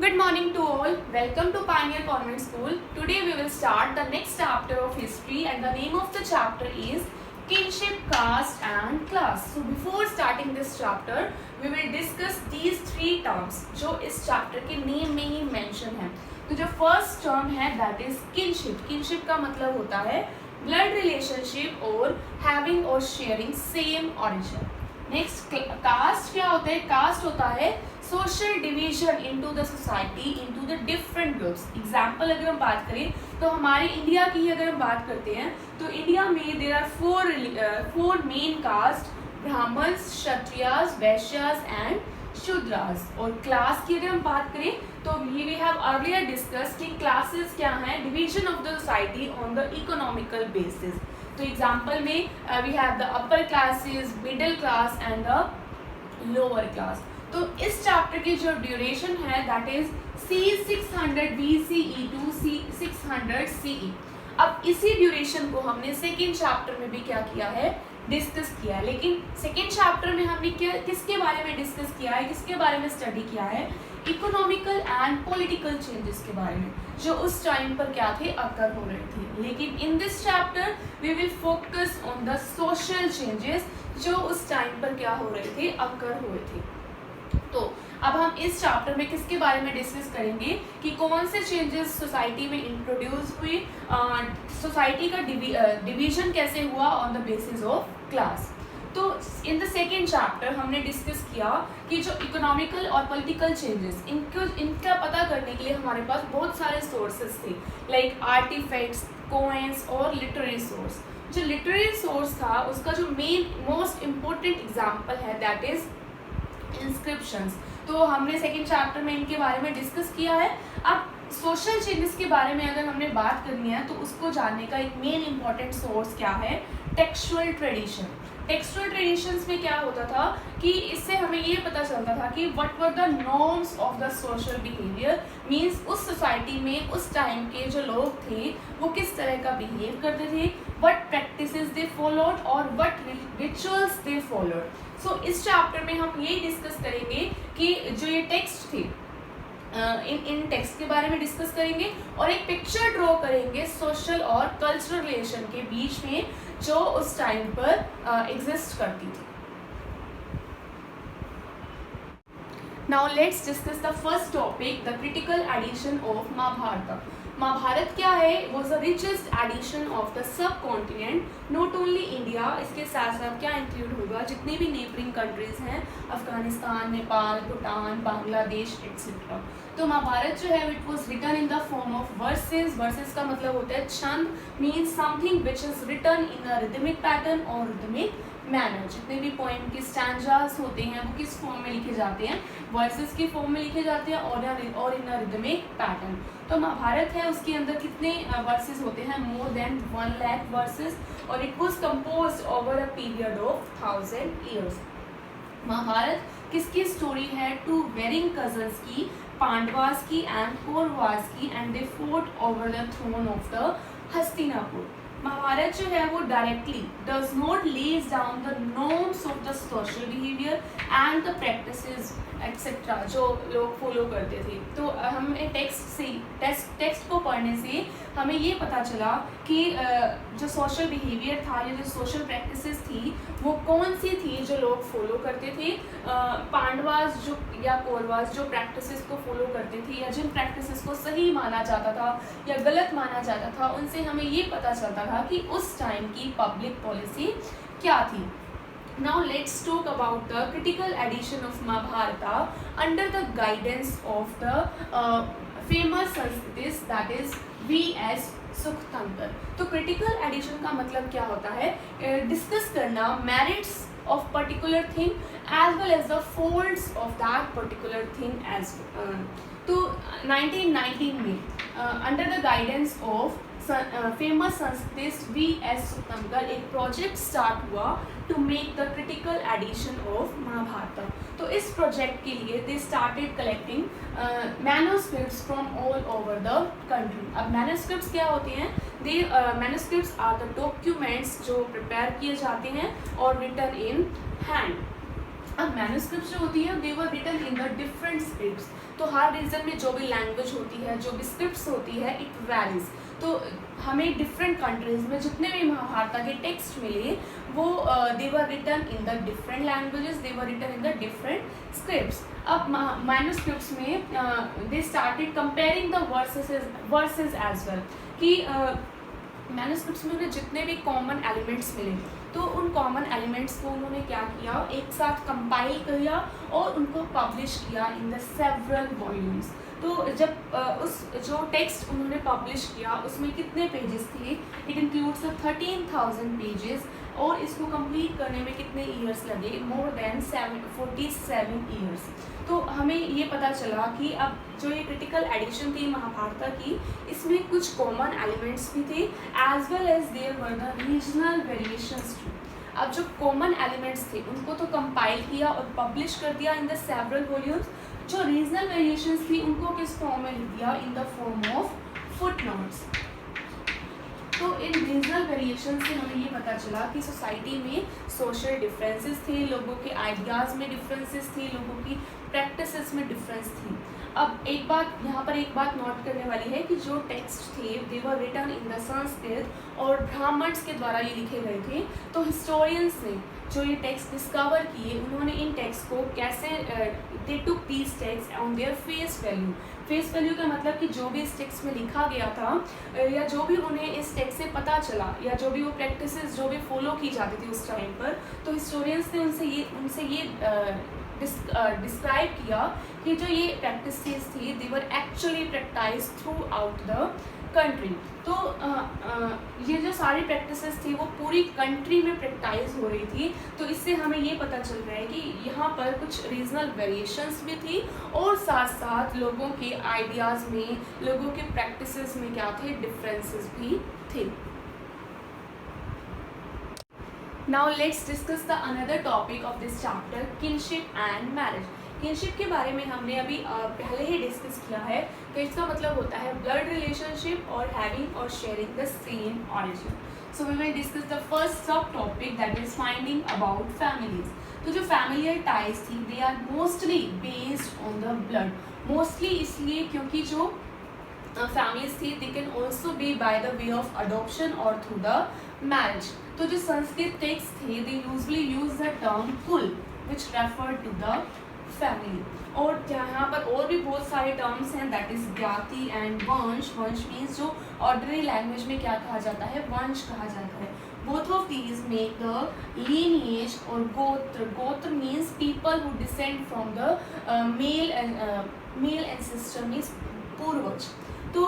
Good morning to all. Welcome to Pioneer Convent School. Today we will start the next chapter of history and the name of the chapter is Kinship, Caste and Class. So before starting this chapter, we will discuss these three terms जो इस chapter के name में ही mention है. तो जो first term है that is kinship. Kinship का मतलब होता है blood relationship और having or sharing same origin. Next caste क्या होता है? कास्ट होता है social division into the society into the different groups. Example अगर हम बात करें तो हमारे इंडिया की अगर हम बात करते हैं तो इंडिया में there are four main caste: Brahmins, Kshatriyas, Vaishyas and Shudras. और क्लास की अगर हम बात करें तो वी हैव अर्लियर डिस्कस कि क्लासेस क्या हैं, division of the society on the economical basis. तो एग्जाम्पल में we have the upper classes, middle class and the lower class. तो इस चैप्टर की जो ड्यूरेशन है that is C600 BCE to C600 CE. अब इसी ड्यूरेशन को हमने सेकेंड चैप्टर में भी क्या किया है, डिस्कस किया है. लेकिन सेकेंड चैप्टर में हमने किसके बारे में डिस्कस किया है, किसके बारे में स्टडी किया है? इकोनॉमिकल एंड पॉलिटिकल चेंजेस के बारे में जो उस टाइम पर क्या थे, अकर हो रहे थे. लेकिन in this chapter we will focus on the social changes जो उस टाइम पर क्या हो रहे थे, अकर हुए थे. तो अब हम इस चैप्टर में किसके बारे में डिस्कस करेंगे कि कौन से चेंजेस सोसाइटी में इंट्रोड्यूस हुए, सोसाइटी का डिवीजन कैसे हुआ on the basis of class. तो इन द सेकेंड चैप्टर हमने डिस्कस किया कि जो इकोनॉमिकल और पॉलिटिकल चेंजेस इनका पता करने के लिए हमारे पास बहुत सारे सोर्सेज थे, लाइक आर्टिफैक्ट्स, कोइंस और लिटरेरी सोर्स. जो लिटरेरी सोर्स था उसका जो मेन मोस्ट इम्पोर्टेंट एग्जाम्पल है दैट इज इंस्क्रिप्शंस. तो हमने सेकेंड चैप्टर में इनके बारे में डिस्कस किया है. अब सोशल चेंजेस के बारे में अगर हमने बात करनी है तो उसको जानने का एक मेन इंपॉर्टेंट सोर्स क्या है, टेक्सचुअल ट्रेडिशन. टेक्सचुअल ट्रेडिशंस में क्या होता था कि इससे हमें ये पता चलता था कि what were the norms of the social behaviour, means उस सोसाइटी में उस टाइम के जो लोग थे वो किस तरह का बिहेव करते थे, व्हाट प्रैक्टिसेस दे फॉलोड और व्हाट रिचुअल्स दे फॉलोड. सो इस चैप्टर में हम यही डिस्कस करेंगे कि जो ये टेक्स्ट थे इन टेक्स्ट के बारे में डिस्कस करेंगे और एक पिक्चर ड्रॉ करेंगे सोशल और कल्चरल रिलेशन के बीच में जो उस टाइम पर एग्जिस्ट करती थी. Now let's discuss the first topic, the critical edition of Mahabharata. Mahabharata क्या है? Was the richest edition of the subcontinent, not only India. इसके साथ साथ क्या इंक्लूड होगा, जितने भी नेबरिंग कंट्रीज हैं, अफगानिस्तान, नेपाल, भूटान, बांग्लादेश एक्सेट्रा. तो महाभारत जो है it was written in the form of verses. Verses का मतलब होता है छंद, means something which is written in a rhythmic pattern और रिदमिक मैनर. जितने भी पोएम के स्टैंजास होते हैं वो किस फॉर्म में लिखे जाते हैं, वर्सेस की फॉर्म में लिखे जाते हैं और इन अ रिदमिक पैटर्न. तो महाभारत है उसके अंदर कितने वर्सेस होते हैं, मोर देन 1 लाख वर्सेस, और it was composed over a period of 1000 years. Mahabharata किसकी स्टोरी है? 2 वेरिंग कजन्स की, पांडवास की एंड कौरवास की, and they fought over the throne of the Hastinapur. Mahabharata जो है वो directly does not lays down the norms of the social behaviour and the practices etcetera जो लोग फॉलो करते थे. तो हमें टेक्स्ट को पढ़ने से हमें ये पता चला कि जो सोशल बिहेवियर था या जो सोशल प्रैक्टिसेस थी वो कौन सी थी जो लोग फॉलो करते थे. पांडवास जो या कौरवास जो प्रैक्टिसेस को फॉलो करते थे या जिन प्रैक्टिसेस को सही माना जाता था या गलत माना जाता था, उनसे हमें ये पता चलता था कि उस टाइम की पब्लिक पॉलिसी क्या थी. Now let's talk about the critical edition of Mahabharata under the guidance of the famous Sanskritist that is V.S. Sukhtankar. तो critical edition का मतलब क्या होता है? डिस्कस करना merits of particular thing as well as the faults of that particular thing as तो 1919 में under the guidance of famous Sanskritist V.S. Sukthankar एक प्रोजेक्ट स्टार्ट हुआ to make the critical edition of Mahabharata. तो इस प्रोजेक्ट के लिए they started collecting manuscripts from all over the country. अब manuscripts क्या होते हैं? They manuscripts are the documents जो प्रिपेयर किए जाते हैं और रिटन इन हैंड. अब मैन्युस्क्रिप्ट्स जो होती है they were written in the different scripts. तो हर रीजन में जो भी लैंग्वेज होती है, जो भी स्क्रिप्ट्स होती है, इट वैरीज। तो हमें डिफरेंट कंट्रीज में जितने भी महाभारत के टेक्स्ट मिले वो they were written in the different languages, they were written in the different scripts. अब मैन्युस्क्रिप्ट्स में they started comparing the verses as well, कि मैन्युस्क्रिप्ट्स में उन्हें जितने भी कॉमन एलिमेंट्स मिले तो उन कॉमन एलिमेंट्स को उन्होंने क्या किया, एक साथ कंपाइल किया और उनको पब्लिश किया इन द सेवरल वॉल्यूम्स। तो जब उस जो टेक्स्ट उन्होंने पब्लिश किया उसमें कितने पेजेस थे, इट इंक्लूड्स 13,000 पेजेस, और इसको कंप्लीट करने में कितने ईयर्स लगे, मोर देन 47 ईयर्स। तो हमें ये पता चला कि अब जो ये क्रिटिकल एडिशन थी महाभारत की, इसमें कुछ कॉमन एलिमेंट्स भी थे as well as there were the regional variations too. अब जो कॉमन एलिमेंट्स थे उनको तो कंपाइल किया और पब्लिश कर दिया इन द सेवरल वॉल्यूम्स, जो रीजनल वेरिएशंस थी उनको किस फॉर्म में लिख दिया, इन द फॉर्म ऑफ फुटनोट्स। तो इन रीजनल वेरिएशन से हमें ये पता चला कि सोसाइटी में सोशल डिफरेंसेस थे, लोगों के आइडियाज़ में डिफरेंसेस थी, लोगों की प्रैक्टिसेस में डिफरेंस थी। अब एक बात यहाँ पर नोट करने वाली है कि जो टेक्स्ट थे they were written in the Sanskrit और ब्राह्मण्स के द्वारा ये लिखे गए थे। तो हिस्टोरियंस ने जो ये टेक्स्ट डिस्कवर किए, उन्होंने इन टेक्स्ट को कैसे they took these text on their face value. Face value का मतलब कि जो भी इस टेक्स्ट में लिखा गया था या जो भी उन्हें इस टेक्स्ट से पता चला या जो भी वो प्रैक्टिसेस जो भी फॉलो की जाती थी उस टाइम पर, तो हिस्टोरियंस ने उनसे ये डिस्क्राइब किया कि जो ये प्रैक्टिसेस थी they were actually practise throughout the country. तो ये जो सारी प्रैक्टिसेस थी वो पूरी कंट्री में प्रैक्टाइज हो रही थी। तो इससे हमें ये पता चल रहा है कि यहाँ पर कुछ रीजनल वेरिएशंस भी थी और साथ साथ लोगों के आइडियाज़ में, लोगों के प्रैक्टिसेस में क्या थे, डिफरेंसेस भी थे। Now let's discuss the another topic of this chapter, kinship and marriage. Kinship के बारे में हमने अभी पहले ही डिस्कस किया है कि इसका मतलब होता है ब्लड रिलेशनशिप और हैविंग और sharing the same origin. So we will discuss the first subtopic that is finding about families. तो जो फैमिलियल टाइज थी they are mostly based on the blood. Mostly इसलिए क्योंकि जो फैमिलीज थी they can also be by the way of adoption और through the marriage. तो जो संस्कृत टेक्स्ट थे they usually use the term kul which refer to the family. और यहाँ पर और भी बहुत सारे टर्म्स हैं दैट इज ज्ञाति एंड वंश। वंश मीन्स जो ऑर्डिनरी लैंग्वेज में क्या कहा जाता है, वंश कहा जाता है। Both of these make the lineage और gotra. Gotra means people who descend from the male ancestor means पूर्वज। तो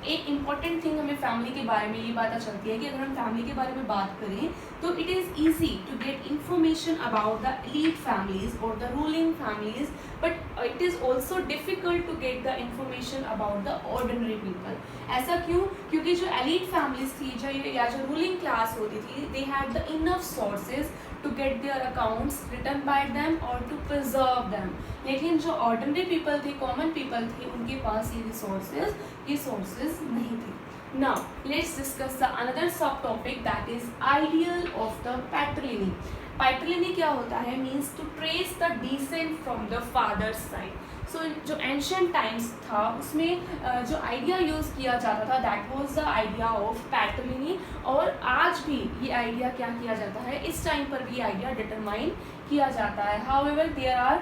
एक इम्पॉर्टेंट थिंग हमें फैमिली के बारे में ये पता चलती है कि अगर हम फैमिली के बारे में बात करें तो it is easy to get information about the elite families और the ruling families, but it is also difficult to get the information about the ordinary people. ऐसा क्यों? क्योंकि जो एलीट फैमिलीज थी जो रूलिंग क्लास होती थी they had the enough sources to get their accounts written by them और to preserve them. लेकिन जो ऑर्डिनरी पीपल थे, कॉमन पीपल थे, उनके पास ये रिसोर्सेज नहीं थे। Now let's discuss the another subtopic that is ideal of the patrilineal. Patrilineal क्या होता है? Means to trace the descent from the father's side. So जो ancient times था उसमें जो आइडिया यूज़ किया जाता था that was the idea of patrilineal, और आज भी ये आइडिया क्या किया जाता है, इस टाइम पर भी आइडिया डिटरमाइन किया जाता है। However there are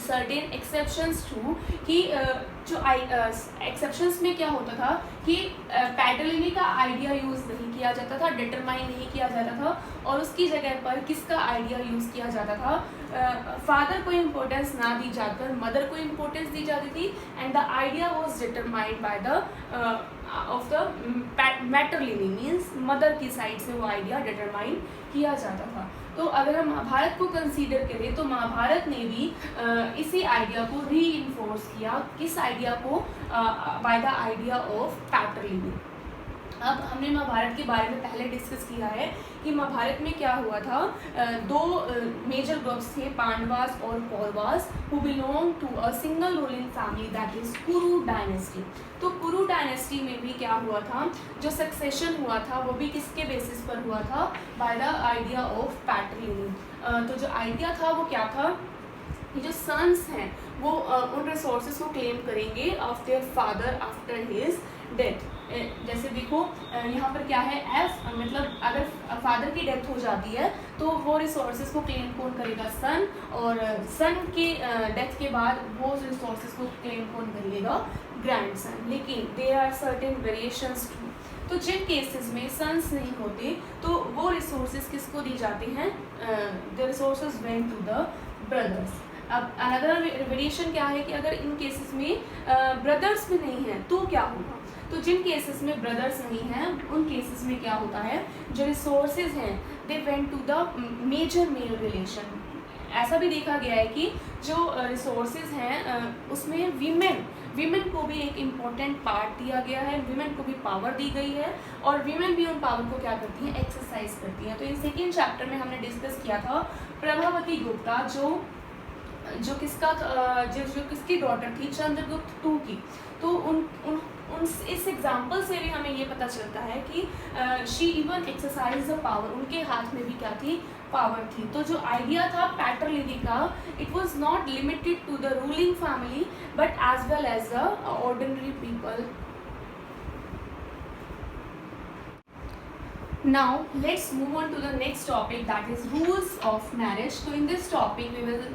certain exceptions to कि जो एक्सेप्शंस में क्या होता था कि पैटर्लिनी का आइडिया यूज़ नहीं किया जाता था, डिटरमाइन नहीं किया जाता था, और उसकी जगह पर किसका आइडिया यूज़ किया जाता था, फादर को इम्पोर्टेंस ना दी जाकर मदर को इम्पोर्टेंस दी जाती थी, and the idea was determined by the of the matrilineal means mother की साइड से वो आइडिया डिटरमाइन किया जाता था। तो अगर हम महाभारत को कंसीडर करें तो महाभारत ने भी इसी आइडिया को री इन्फोर्स किया, किस आइडिया को, बाय द आइडिया ऑफ पैटर्लिनी। अब हमने महाभारत के बारे में पहले डिस्कस किया है कि महाभारत में क्या हुआ था, दो मेजर ग्रुप्स थे, पांडवास और Kauravas, who belong to a single ruling family that is Kuru dynasty. तो कुरु डायनेस्टी में भी क्या हुआ था, जो सक्सेशन हुआ था वो भी किसके बेसिस पर हुआ था, बाय द आइडिया ऑफ पैटर्लिनी। तो जो आइडिया था वो क्या था, ये जो सन्स हैं वो उन रिसोर्सेज को क्लेम करेंगे of their father after his death. जैसे देखो यहाँ पर क्या है, एफ मतलब अगर फादर की डेथ हो जाती है तो वो रिसोर्सेज को क्लेम कौन करेगा, सन, और सन की डेथ के बाद वो रिसोर्सेज को क्लेम कौन करेगा, ग्रैंडसन। लेकिन there are certain variations too, तो जिन केसेस में सन्स नहीं होते तो वो रिसोर्सेज किसको दी जाते हैं, the resources went to the brothers. अब अनदर वेरिएशन क्या है कि अगर इन केसेस में ब्रदर्स भी नहीं हैं तो क्या होगा, तो जिन केसेस में ब्रदर्स नहीं हैं उन केसेस में क्या होता है, जो रिसोर्सेज हैं they went to the major male relation. ऐसा भी देखा गया है कि जो रिसोर्सेज हैं उसमें वीमेन को भी एक इम्पॉर्टेंट पार्ट दिया गया है, वीमेन को भी पावर दी गई है और वीमेन भी उन पावर को क्या करती हैं, एक्सरसाइज करती हैं। तो इन सेकेंड चैप्टर में हमने डिस्कस किया था प्रभावती गुप्ता जो किसकी डॉटर थी, चंद्रगुप्त II की। तो उन इस एग्जाम्पल से भी हमें ये पता चलता है कि she even exercise the power, उनके हाथ में भी क्या थी, पावर थी। तो जो आइडिया था पैटर्नलिटी का, it was not limited to the ruling family but as well as the ordinary people. Now let's move on to the next topic, that is rules of marriage. So in this topic we will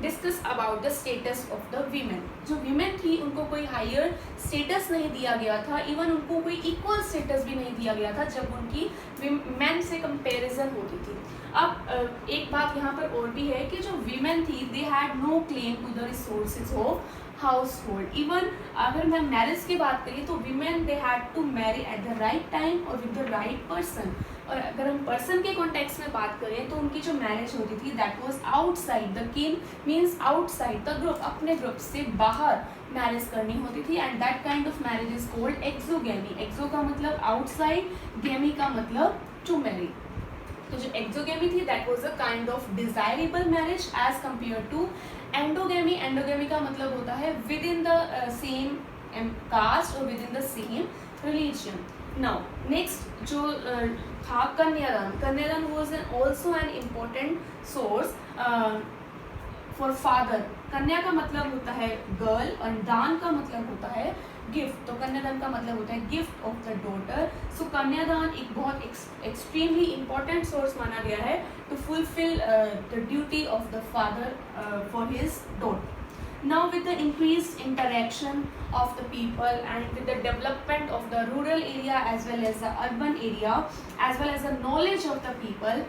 discuss about the status of the women. जो women थी उनको कोई higher status नहीं दिया गया था, even उनको कोई equal status भी नहीं दिया गया था जब उनकी men से comparison होती थी। अब एक बात यहाँ पर और भी है कि जो women थी they had no claim to the resources of household. Even अगर मैं मैरिज की बात करें तो women they had to marry at the right time और विद द राइट पर्सन। और अगर हम पर्सन के कॉन्टेक्स्ट में बात करें तो उनकी जो मैरिज होती थी that was outside the kin, means outside the group, अपने ग्रुप से बाहर मैरिज करनी होती थी and that kind of marriage is called exogamy. Exo का मतलब आउटसाइड, गेमी का मतलब टू मैरी। तो जो एक्सोगेमी थी that was a kind of desirable marriage as compare to endogamy. Endogamy का मतलब होता है within the same caste और within the same religion. Now next जो था kanyadaan. Kanyadaan was also an important source for father. कन्या का मतलब होता है गर्ल और दान का मतलब होता है गिफ्ट। तो कन्यादान का मतलब होता है gift of the daughter. So kanyadaan एक बहुत एक्सट्रीमली इम्पॉर्टेंट सोर्स माना गया है to fulfil the duty of the father for his daughter. Now with the increased interaction of the people and with the development of the rural area as well as the urban area as well as the knowledge of the people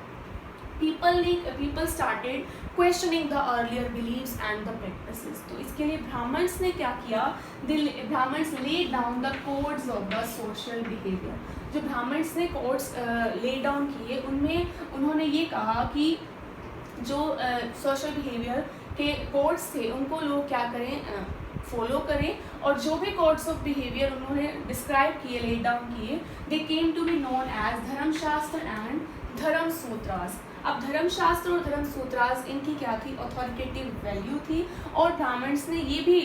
started questioning the earlier beliefs and the practices. तो इसके लिए Brahmins ने क्या किया, Brahmins laid down the codes of the social behavior। जो ब्राह्मण्स ने codes lay down किए उनमें उन्होंने ये कहा कि जो सोशल बिहेवियर के कोड्स थे उनको लोग क्या करें, फॉलो करें। और जो भी कोड्स ऑफ बिहेवियर उन्होंने डिस्क्राइब किए, ले डाउन किए, they came to be known as Dharmashastra and Dharmasutras. अब धर्मशास्त्र और धर्मसूत्रास इनकी क्या थी, अथॉरिटेटिव वैल्यू थी। और ब्राह्मण्स ने ये भी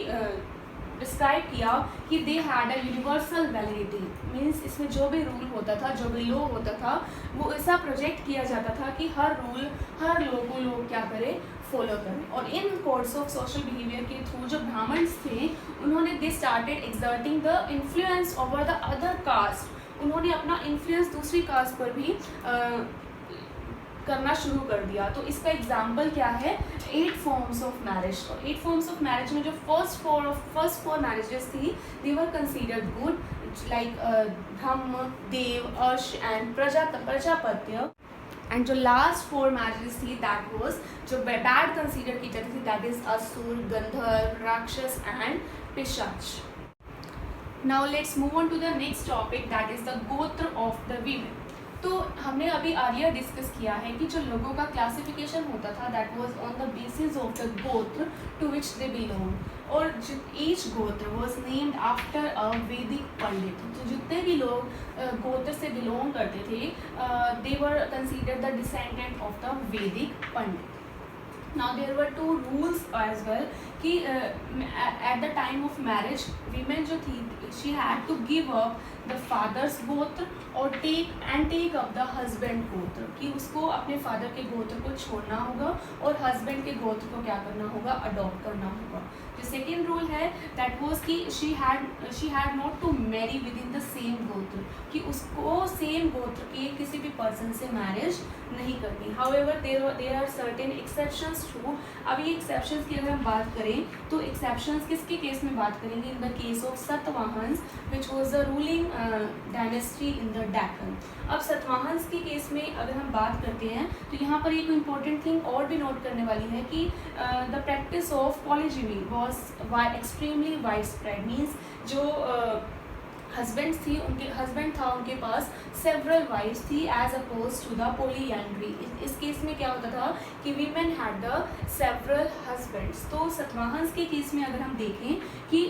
डिस्क्राइब किया कि they had a universal validity, means इसमें जो भी रूल होता था, जो भी लॉ होता था, वो ऐसा प्रोजेक्ट किया जाता था कि हर रूल हर लॉ को लोग क्या करें, फॉलो करें। और इन कोड्स ऑफ सोशल बिहेवियर के थ्रू जो ब्राह्मण्स थे उन्होंने they started exerting the influence over the other caste. उन्होंने अपना इन्फ्लुएंस दूसरी कास्ट पर भी करना शुरू कर दिया। तो इसका एग्जाम्पल क्या है, 8 फॉर्म्स ऑफ मैरिज। और 8 फॉर्म्स ऑफ मैरिज में जो फर्स्ट फोर मैरिजेस थी they were considered good, like ब्रह्म, देव, अर्श एंड प्रजापत्य। एंड जो लास्ट 4 मैरिजेस थी दैट वाज जो बैड कंसीडर की जाती थी, दैट इज असुर, गंधर्व, Rakshasa and Pishacha. Now let's move on to the next topic, that is the gotra of the women. तो हमने अभी अर्लियर डिस्कस किया है कि जो लोगों का क्लासिफिकेशन होता था that was on the basis of the गोत्र टू विच दे बिलोंग। और ईच गोत्र वाज नेम्ड आफ्टर अ वैदिक पंडित। तो जितने भी लोग गोत्र से बिलोंग करते थे they were considered the descendant of the Vedic pandit. Now there were two rules as well कि at the time of marriage women जो थी she had to give up the father's गोत्र और take up the husband गोत्र, कि उसको अपने father के गोत्र को छोड़ना होगा और हस्बैंड के गोत्र को क्या करना होगा, अडॉप्ट करना होगा। जो सेकेंड रूल है दैट वाज कि she had not to marry within the same गोत्र, कि उसको सेम गोत्र के किसी भी पर्सन से मैरिज नहीं करनी। However there are certain exceptions too। अब ये एक्सेप्शंस की अगर हम बात करें तो एक्सेप्शंस किसके केस में बात करेंगे, in the case of Satavahanas which was the ruling dynasty in the Deccan. अब सतवाहंस के केस में अगर हम बात करते हैं तो यहाँ पर एक इम्पॉर्टेंट थिंग और भी नोट करने वाली है कि the practice of polygamy was extremely widespread. Means जो हस्बैंड था उनके पास सेवरल वाइफ्स थी as oppose to the polyandry. इस केस में क्या होता था कि women had the several husbands. तो सतवाहंस के केस में अगर हम देखें कि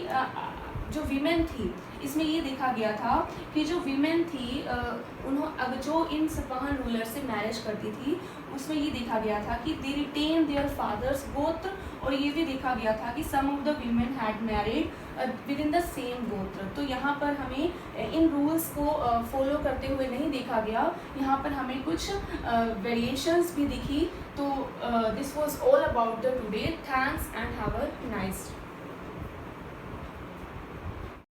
जो वीमेन थी इसमें ये देखा गया था कि जो वीमेन थी अगर जो इन सतवाहन रूलर से मैरिज करती थी उसमें ये देखा गया था कि दे रिटेन देयर फादर्स गोत्र, और ये भी देखा गया था कि some of the women had married within the same gotra. तो यहाँ पर हमें इन रूल्स को फॉलो करते हुए नहीं देखा गया, यहाँ पर हमें कुछ वेरिएशंस भी दिखी। तो this was all about the today. Thanks and have a nice day.